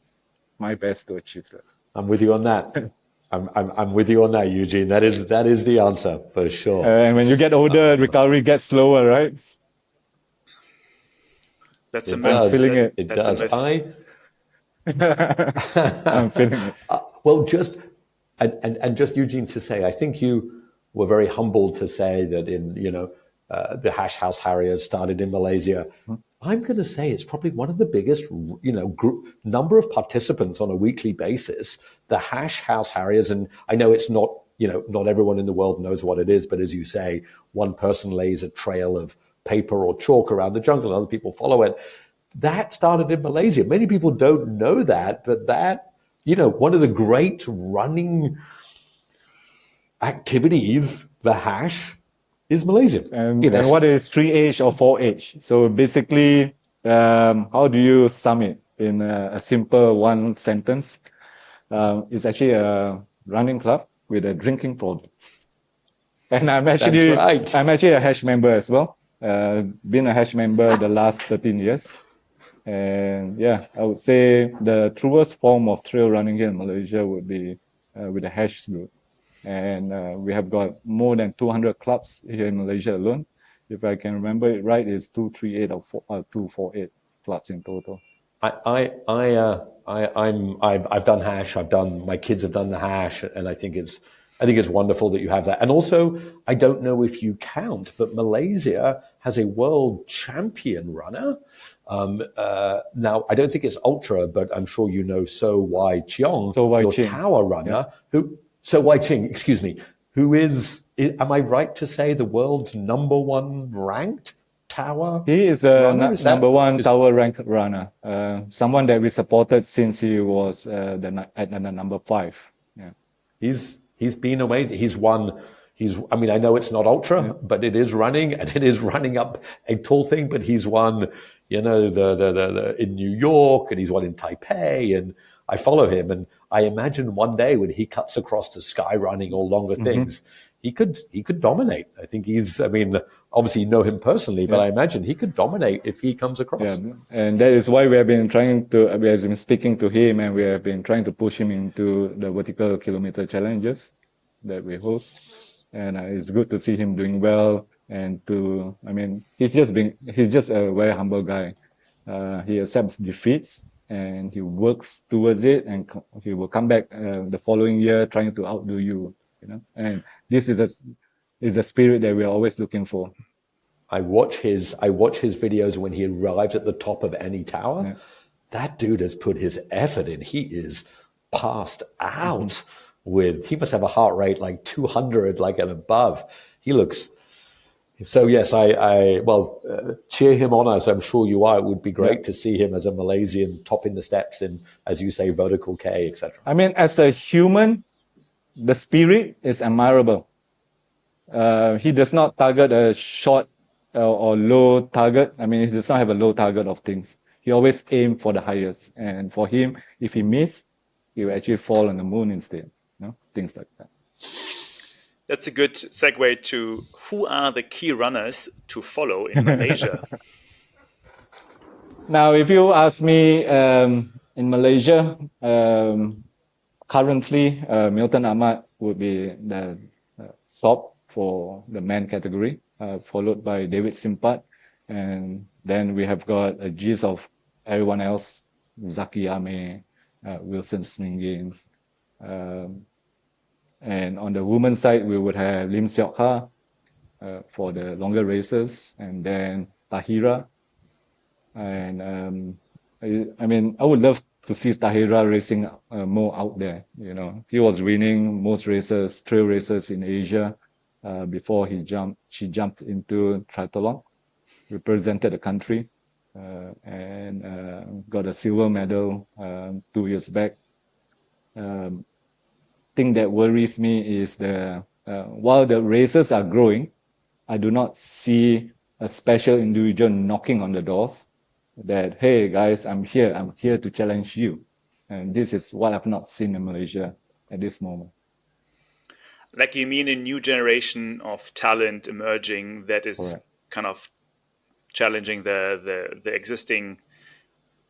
my best to achieve that. I'm with you on that. I'm with you on that, Ewegene. That is the answer for sure. And when you get older, recovery gets slower, right? That's a myth. I'm feeling it. It That's does. I'm feeling it. Well, just Ewegene, to say, I think you were very humbled to say that in the Hash House Harriers started in Malaysia. I'm going to say it's probably one of the biggest, number of participants on a weekly basis. The House Harriers, and I know it's not, not everyone in the world knows what it is, but as you say, one person lays a trail of paper or chalk around the jungle, and other people follow it. That started in Malaysia. Many people don't know that, but that, one of the great running activities, the hash, is Malaysian. And what is 3H or 4H? So basically, how do you sum it in a simple one sentence? It's actually a running club with a drinking problem. And I'm actually a hash member as well. Been a hash member the last 13 years. And yeah, I would say the truest form of trail running here in Malaysia would be with a hash group. And we have got more than 200 clubs here in Malaysia alone. If I can remember it right, it's 238 or 248 clubs in total. I've done hash. My kids have done the hash, and I think it's wonderful that you have that. And also, I don't know if you count, but Malaysia has a world champion runner. Now, I don't think it's ultra, but I'm sure you know So Wai Cheong, your tower runner, So Wai Ching, excuse me, who is, am I right to say, the world's number one ranked tower? He is a number one tower ranked runner. Someone that we supported since he was at the number 5. Yeah, he's been amazing. He's won. I mean, I know it's not ultra, but it is running, and it is running up a tall thing. But he's won, the in New York, and he's won in Taipei, and I follow him, and I imagine one day when he cuts across to sky running or longer things, he could dominate. I think obviously you know him personally, but I imagine he could dominate if he comes across. Yeah, and that is why we have been speaking to him, and we have been trying to push him into the vertical kilometer challenges that we host. And it's good to see him doing well, and he's just a very humble guy. He accepts defeats, and he works towards it, and he will come back the following year trying to outdo you. And this is a spirit that we are always looking for. I watch his videos when he arrives at the top of any tower. Yeah. That dude has put his effort in. He is passed out he must have a heart rate like 200, like and above. He looks. So yes, cheer him on, as I'm sure you are. It would be great to see him as a Malaysian topping the steps in, as you say, vertical K, etc. As a human, the spirit is admirable. He does not target a short or low target. He does not have a low target of things. He always aims for the highest. And for him, if he misses, he will actually fall on the moon instead. Things like that. That's a good segue to who are the key runners to follow in Malaysia? Now, if you ask me, in Malaysia, currently, Milton Ahmad would be the top for the man category, followed by David Simpat. And then we have got a gist of everyone else, Zaki Ame, Wilson Sningin. And on the women's side, we would have Lim Seok Ha for the longer races, and then Tahira. And I would love to see Tahira racing more out there. He was winning most races, trail races in Asia before she jumped into triathlon, represented the country, and got a silver medal 2 years back. Thing that worries me is while the races are growing, I do not see a special individual knocking on the doors that, hey guys, I'm here to challenge you. And this is what I've not seen in Malaysia at this moment. Like, you mean a new generation of talent emerging that is Correct. Kind of challenging the existing.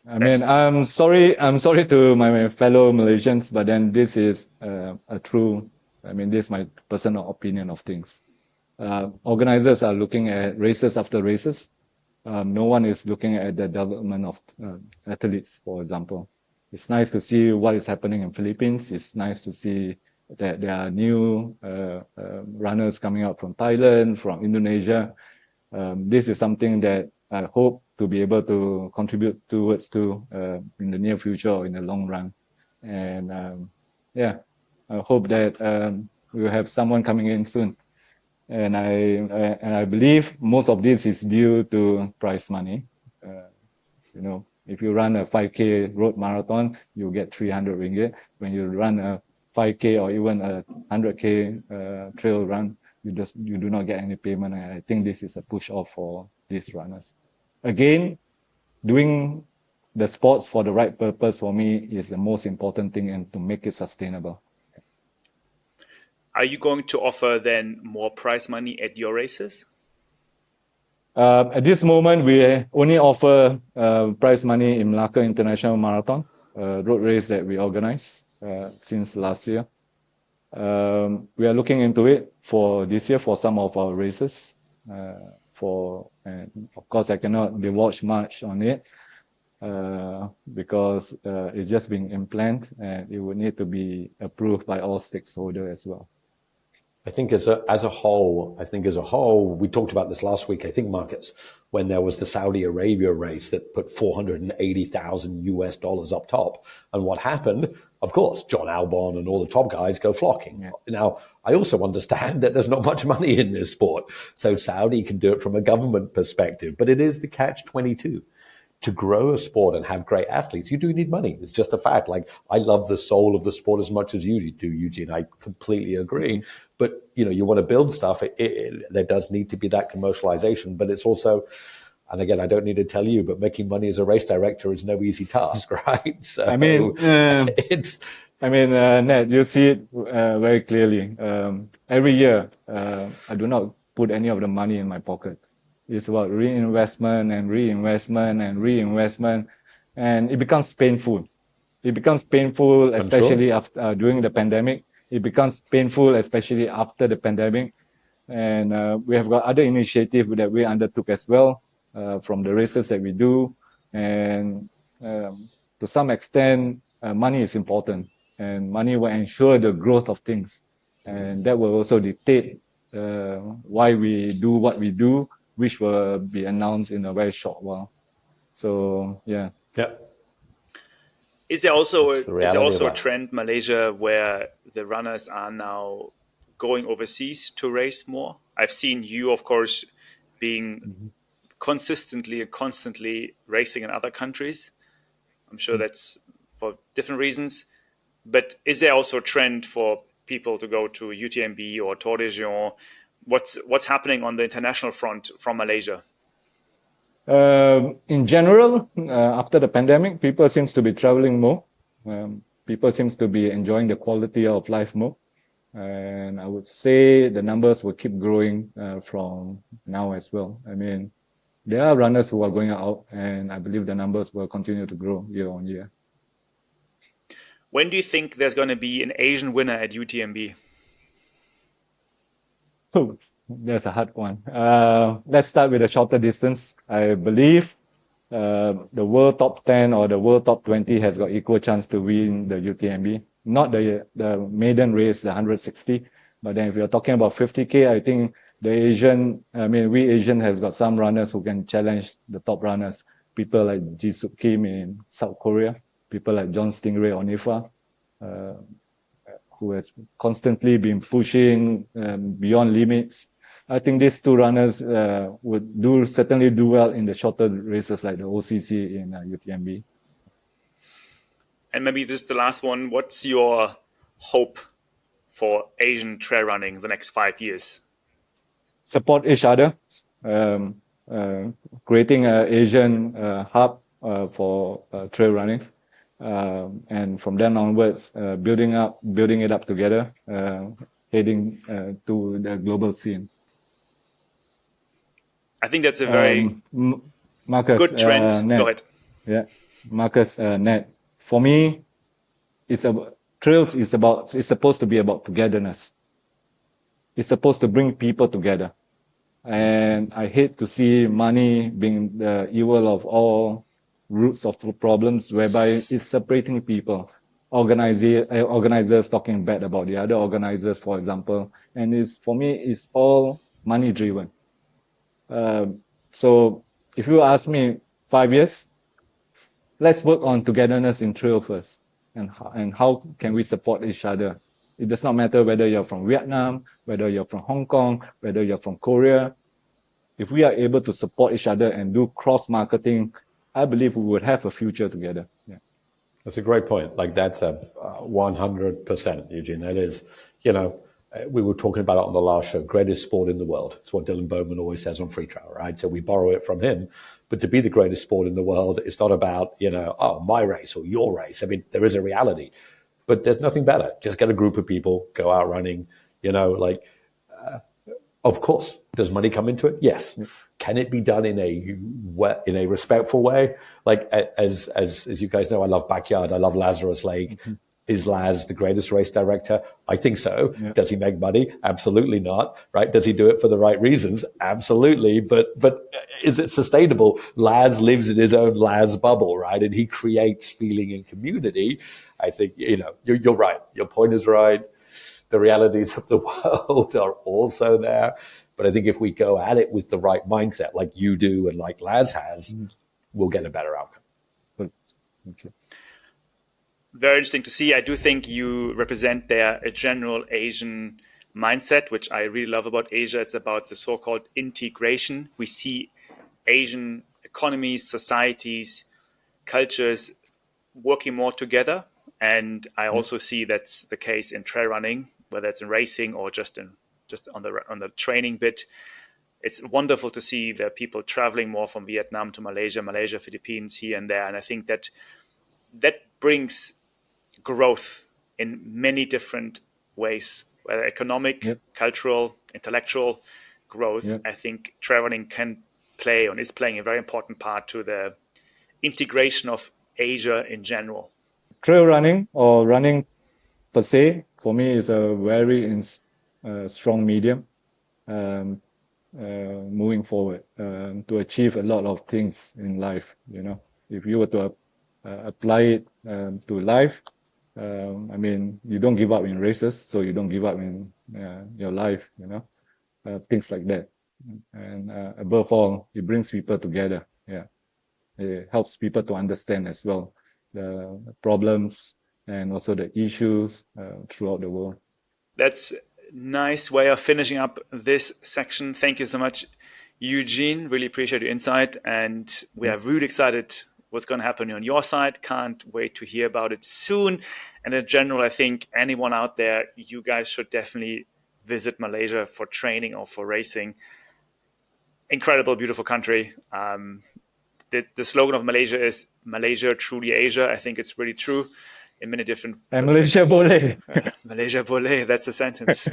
I'm sorry to my fellow Malaysians, but then this is a true. This is my personal opinion of things. Organizers are looking at races after races. No one is looking at the development of athletes, for example. It's nice to see what is happening in Philippines. It's nice to see that there are new runners coming out from Thailand, from Indonesia. This is something that I hope to be able to contribute towards to in the near future or in the long run. And yeah, I hope that we will have someone coming in soon. And I believe most of this is due to prize money. You know, if you run a 5K road marathon, you get 300 ringgit. When you run a 5K or even a 100K trail run, you do not get any payment. And I think this is a push off for these runners. Again, doing the sports for the right purpose for me is the most important thing, and to make it sustainable. Are you going to offer then more prize money at your races? At this moment, we only offer prize money in Malacca International Marathon, road race that we organize since last year. We are looking into it for this year for some of our races. Of course, I cannot divulge much on it because it's just being implemented, and it would need to be approved by all stakeholders as well. I think as a whole, we talked about this last week, I think, Marcus, when there was the Saudi Arabia race that put $480,000 up top. And what happened? Of course, John Albon and all the top guys go flocking. Yeah. Now, I also understand that there's not much money in this sport. So Saudi can do it from a government perspective, but it is the catch-22. To grow a sport and have great athletes, you do need money. It's just a fact. Like, I love the soul of the sport as much as you do, Eugene. I completely agree. But, you want to build stuff. There does need to be that commercialization. But it's also, and again, I don't need to tell you, but making money as a race director is no easy task, right? So Ned, you see it very clearly. Every year, I do not put any of the money in my pocket. It's about reinvestment and reinvestment and reinvestment, and it becomes painful. It becomes painful, especially after during the pandemic. It becomes painful, especially after the pandemic. And we have got other initiatives that we undertook as well from the races that we do. And to some extent, money is important, and money will ensure the growth of things. And that will also dictate why we do what we do, which will be announced in a very short while. So, yeah. Yeah. Is there also a trend, Malaysia, where the runners are now going overseas to race more? I've seen you, of course, being consistently and constantly racing in other countries. I'm sure that's for different reasons. But is there also a trend for people to go to UTMB or Tor Des Geants? What's happening on the international front from Malaysia? In general, after the pandemic, people seems to be traveling more. People seems to be enjoying the quality of life more. And I would say the numbers will keep growing from now as well. I mean, there are runners who are going out, and I believe the numbers will continue to grow year on year. When do you think there's going to be an Asian winner at UTMB? Oh, that's a hard one. Let's start with the shorter distance. I believe the world top 10 or the world top 20 has got equal chance to win the UTMB. Not the maiden race, the 160. But then if you're talking about 50K, I think we Asian has got some runners who can challenge the top runners. People like Jisoo Kim in South Korea. People like John Stingray Onifa. Who has constantly been pushing beyond limits. I think these two runners would certainly do well in the shorter races like the OCC in UTMB. And maybe just the last one, what's your hope for Asian trail running the next 5 years? Support each other, creating an Asian hub for trail running. And from then onwards, building it up together, heading to the global scene. I think that's a very Marcus, good trend. Go ahead. Yeah, Marcus, Ned. For me, trails is supposed to be about togetherness. It's supposed to bring people together. And I hate to see money being the evil of all roots of problems, whereby it's separating people. Organizers talking bad about the other organizers, for example, and for me, it's all money driven. So if you ask me 5 years, let's work on togetherness in trail first, and how can we support each other. It does not matter whether you're from Vietnam, whether you're from Hong Kong, whether you're from Korea. If we are able to support each other and do cross marketing, I believe we would have a future together. Yeah. That's a great point. Like that's a 100%, Eugene. That is, you know, we were talking about it on the last show, greatest sport in the world. It's what Dylan Bowman always says on Free Trail, right? So we borrow it from him. But to be the greatest sport in the world, it's not about, you know, oh, my race or your race. I mean, there is a reality, but there's nothing better. Just get a group of people, go out running, you know, like, of course, does money come into it? Yes. Can it be done in a respectful way? Like as you guys know, I love Backyard. I love Lazarus Lake. Mm-hmm. Is Laz the greatest race director? I think so. Yeah. Does he make money? Absolutely not. Right? Does he do it for the right reasons? Absolutely. But is it sustainable? Laz lives in his own Laz bubble, right? And he creates feeling and community. I think, you know, you're right. Your point is right. The realities of the world are also there. But I think if we go at it with the right mindset, like you do and like Laz has, we'll get a better outcome. Okay. Very interesting to see. I do think you represent there a general Asian mindset, which I really love about Asia. It's about the so-called integration. We see Asian economies, societies, cultures working more together. And I also see that's the case in trail running, whether it's in racing or just on the training bit. It's wonderful to see the people traveling more from Vietnam to Malaysia, Philippines, here and there. And I think that brings growth in many different ways, whether economic, cultural, intellectual growth. I think trail running can play and is playing a very important part to the integration of Asia in general. Trail running or running per se, for me, is a very strong medium moving forward to achieve a lot of things in life. You know, if you were to apply it to life, I mean, you don't give up in races, so you don't give up in your life. You know, things like that. And above all, it brings people together. Yeah, it helps people to understand as well the problems and also the issues throughout the world. That's a nice way of finishing up this section. Thank you so much, Eugene. Really appreciate your insight. And we are really excited what's going to happen on your side. Can't wait to hear about it soon. And in general, I think anyone out there, you guys should definitely visit Malaysia for training or for racing. Incredible, beautiful country. The slogan of Malaysia is Malaysia, truly Asia. I think it's really true in many different. And Malaysia boleh. Malaysia boleh. That's a sentence.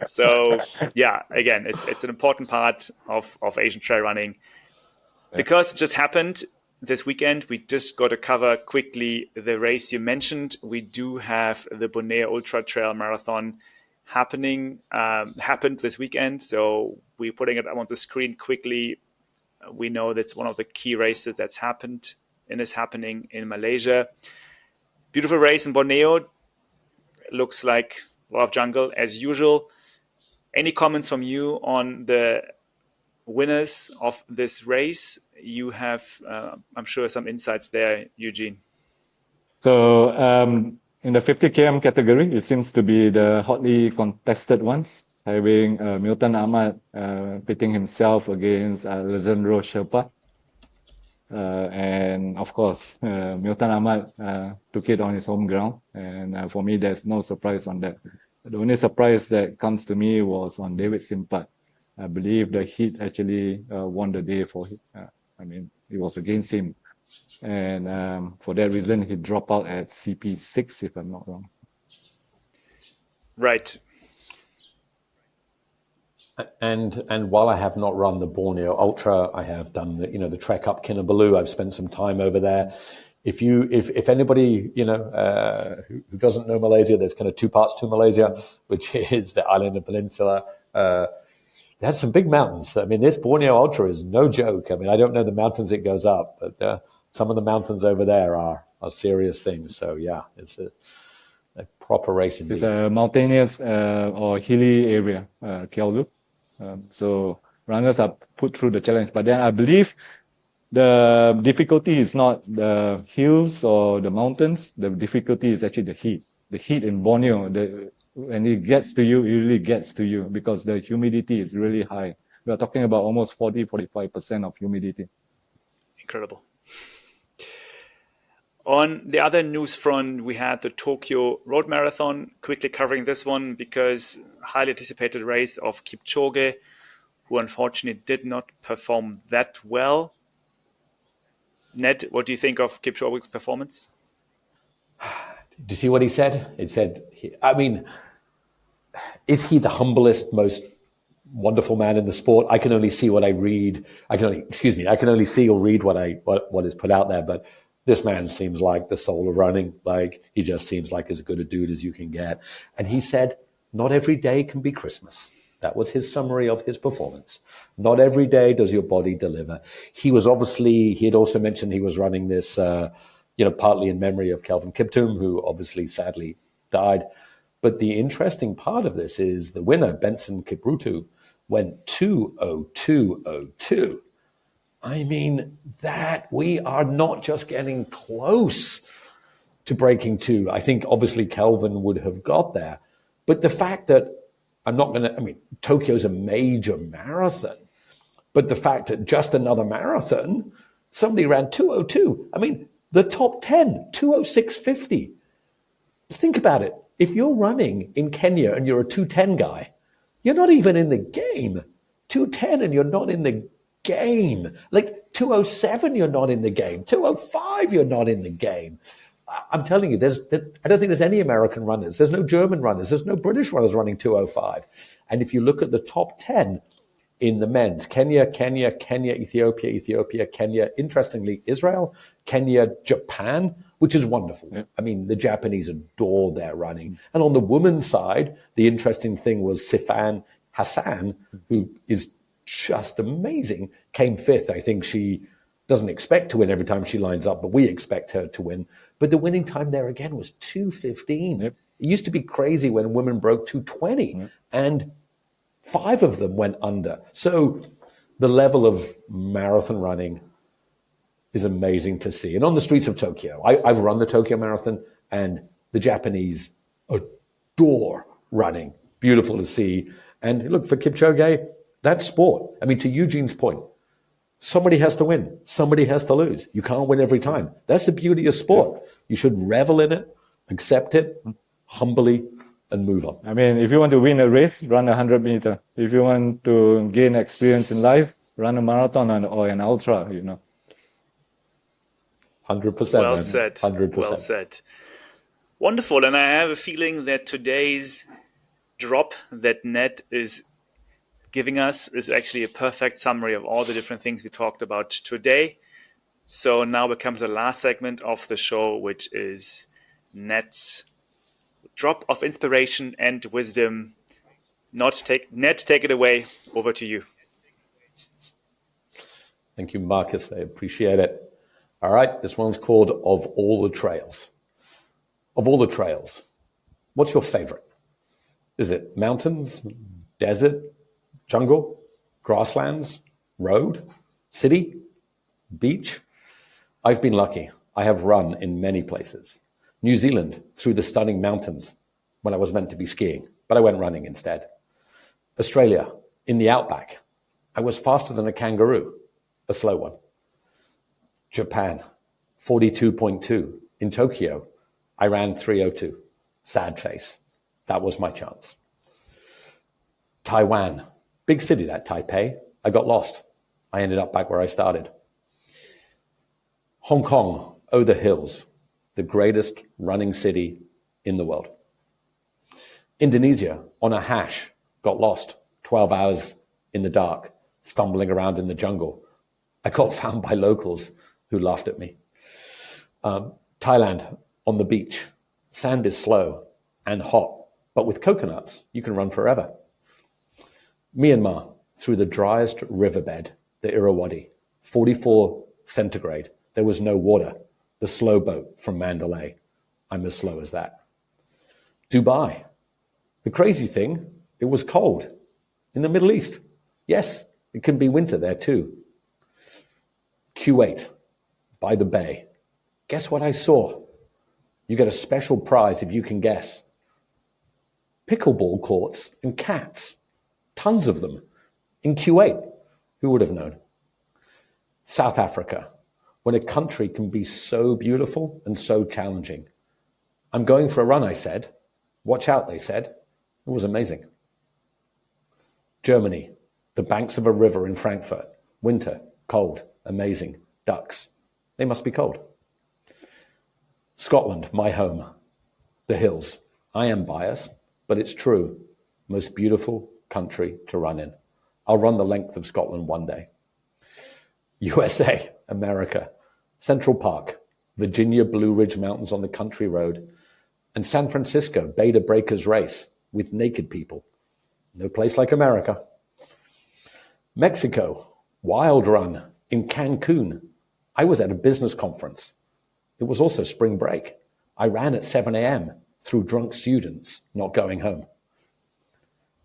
So yeah, again, it's an important part of Asian trail running. Because it just happened this weekend, we just got to cover quickly the race you mentioned. We do have the Borneo Ultra Trail Marathon happened this weekend. So we're putting it up on the screen quickly. We know that's one of the key races that's happened and is happening in Malaysia. Beautiful race in Borneo. Looks like a lot of jungle as usual. Any comments from you on the winners of this race? You have, I'm sure, some insights there, Eugene. So in the 50 km category, it seems to be the hotly contested ones, having Milton Ahmad pitting himself against Alessandro Sherpa. And of course, Milton Ahmad took it on his home ground. And for me, there's no surprise on that. The only surprise that comes to me was on David Simpat. I believe the heat actually won the day for him. I mean, it was against him. And for that reason, he dropped out at CP6, if I'm not wrong. Right. And while I have not run the Borneo Ultra, I have done the trek up Kinabalu. I've spent some time over there. If anybody who doesn't know Malaysia, there's kind of two parts to Malaysia, which is the island and peninsula. There's some big mountains. I mean, this Borneo Ultra is no joke. I mean, I don't know the mountains it goes up, but some of the mountains over there are serious things. So yeah, it's a proper race indeed. It's a mountainous or hilly area, Kiaulu. So runners are put through the challenge. But then I believe the difficulty is not the hills or the mountains. The difficulty is actually the heat. The heat in Borneo, when it gets to you, it really gets to you because the humidity is really high. We are talking about almost 40-45% of humidity. Incredible. On the other news front, we had the Tokyo Road Marathon, quickly covering this one because highly anticipated race of Kipchoge, who unfortunately did not perform that well. Ned, what do you think of Kipchoge's performance? Do you see what he said? It said, I mean, is he the humblest, most wonderful man in the sport? I can only see what I read. I can only see or read what is put out there. But this man seems like the soul of running. Like, he just seems like as good a dude as you can get. And he said, not every day can be Christmas. That was his summary of his performance. Not every day does your body deliver. He had also mentioned he was running this, partly in memory of Kelvin Kiptum, who obviously sadly died. But the interesting part of this is the winner, Benson Kiprutu, went 2:02:02. I mean, that we are not just getting close to breaking 2. I think obviously Kelvin would have got there. But the fact that Tokyo's a major marathon, but the fact that just another marathon, somebody ran 2:02. I mean, the top 10, 2:06:50. Think about it. If you're running in Kenya and you're a 2:10 guy, you're not even in the game. 2:10 and you're not in the game. Like 2:07, you're not in the game. 2:05, you're not in the game. I'm telling you, I don't think there's any American runners. There's no German runners. There's no British runners running 2:05. And if you look at the top 10 in the men's, Kenya, Ethiopia, Kenya, interestingly, Israel, Kenya, Japan, which is wonderful. Yeah. I mean, the Japanese adore their running. And on the women's side, the interesting thing was Sifan Hassan, who is just amazing, came 5th. I think she doesn't expect to win every time she lines up, but we expect her to win. But the winning time there again was 2:15. Yep. It used to be crazy when women broke 2:20, and 5 of them went under. So the level of marathon running is amazing to see. And on the streets of Tokyo, I've run the Tokyo Marathon, and the Japanese adore running. Beautiful to see. And look, for Kipchoge, that's sport. I mean, to Eugene's point, somebody has to win. Somebody has to lose. You can't win every time. That's the beauty of sport. You should revel in it, accept it humbly, and move on. I mean, if you want to win a race, run 100 meter. If you want to gain experience in life, run a marathon or an ultra, 100%. Well said. 100%. Well said. Wonderful. And I have a feeling that today's drop that Ned is giving us is actually a perfect summary of all the different things we talked about today. So now we come to the last segment of the show, which is Ned's drop of inspiration and wisdom. Ned, take it away. Over to you. Thank you, Marcus. I appreciate it. All right, this one's called Of All the Trails. Of all the trails, what's your favorite? Is it mountains, desert, jungle, grasslands, road, city, beach? I've been lucky. I have run in many places. New Zealand, through the stunning mountains when I was meant to be skiing, but I went running instead. Australia, in the outback. I was faster than a kangaroo, a slow one. Japan, 42.2. In Tokyo, I ran 3:02. Sad face. That was my chance. Taiwan, big city, that Taipei. I got lost. I ended up back where I started. Hong Kong, oh, the hills, the greatest running city in the world. Indonesia, on a hash, got lost. 12 hours in the dark, stumbling around in the jungle. I got found by locals who laughed at me. Thailand, on the beach. Sand is slow and hot, but with coconuts, you can run forever. Myanmar, through the driest riverbed, the Irrawaddy, 44 centigrade. There was no water. The slow boat from Mandalay. I'm as slow as that. Dubai. The crazy thing, it was cold in the Middle East. Yes, It can be winter there too. Kuwait, by the bay. Guess what I saw? You get a special prize if you can guess. Pickleball courts and cats. Tons of them. In Kuwait. Who would have known? South Africa, when a country can be so beautiful and so challenging. I'm going for a run, I said. Watch out, they said. It was amazing. Germany, the banks of a river in Frankfurt. Winter, cold, amazing. Ducks. They must be cold. Scotland, my home. The hills. I am biased, but it's true. Most beautiful country to run in. I'll run the length of Scotland one day. USA, America. Central Park. Virginia Blue Ridge Mountains on the country road. And San Francisco, Beta Breakers Race with naked people. No place like America. Mexico, Wild Run in Cancun. I was at a business conference. It was also spring break. I ran at 7 a.m. through drunk students not going home.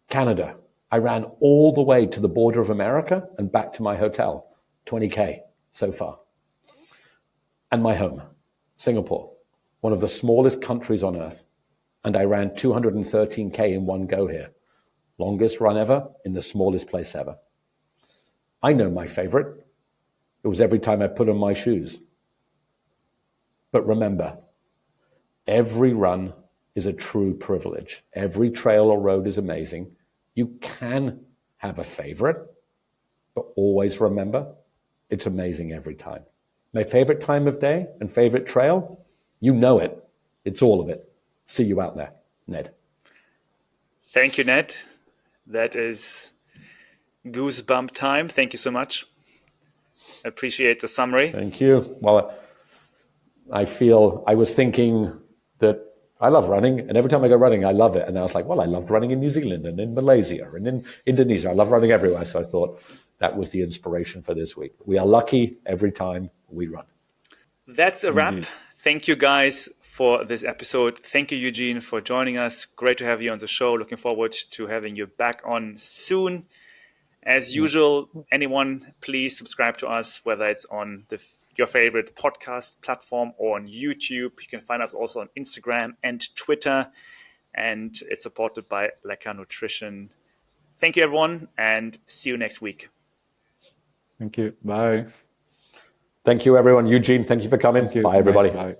Canada, I ran all the way to the border of America and back to my hotel. 20K so far. And my home, Singapore, one of the smallest countries on earth. And I ran 213K in one go here. Longest run ever in the smallest place ever. I know my favorite. It was every time I put on my shoes. But remember, every run is a true privilege. Every trail or road is amazing. You can have a favorite, but always remember, it's amazing every time. My favorite time of day and favorite trail, you know it. It's all of it. See you out there, Ned. Thank you, Ned. That is goosebump time. Thank you so much. Appreciate the summary. Thank you. Well, I was thinking that I love running, and every time I go running, I love it. And I was like, well, I loved running in New Zealand and in Malaysia and in Indonesia. I love running everywhere. So I thought that was the inspiration for this week. We are lucky every time we run. That's a wrap. Thank you guys for this episode. Thank you, Eugene, for joining us. Great to have you on the show. Looking forward to having you back on soon. As usual, anyone, please subscribe to us, whether it's on your favorite podcast platform or on YouTube. You can find us also on Instagram and Twitter. And it's supported by Lekker Nutrition. Thank you, everyone, and see you next week. Thank you. Bye. Thank you, everyone. Eugene, thank you for coming. Bye, everybody. Bye.